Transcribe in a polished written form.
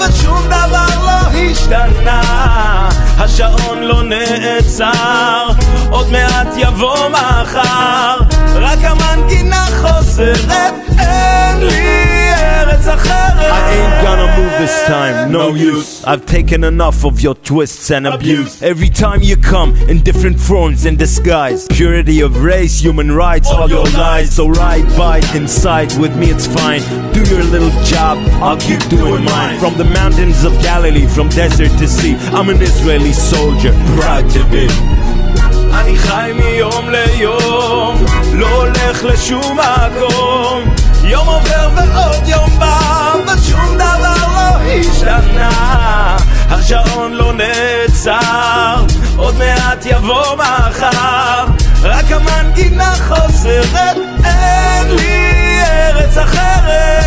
ושום דבר לא השתנה, השעון לא נעצר, עוד מעט יבוא מחר, רק המנגינה חוזרת, אין לי ארץ אחרת. I ain't gonna move this time, no use. I've taken enough of your twists and abuse. Every time you come in different forms and disguise, purity of race, human rights, all your lies. So ride by inside with me, it's fine. Do your little job, I'll keep doing mine. From the mountains of Galilee, from desert to sea, I'm an Israeli soldier, proud to be. אני חי מיום ליום, לא הולך לשום מקום, יום עובר ועוד יום בא, ושום דבר לא השתנה, השעון לא נעצר, עוד מעט יבוא מחר, רק המנגינה חוזרת, אין לי ארץ אחרת.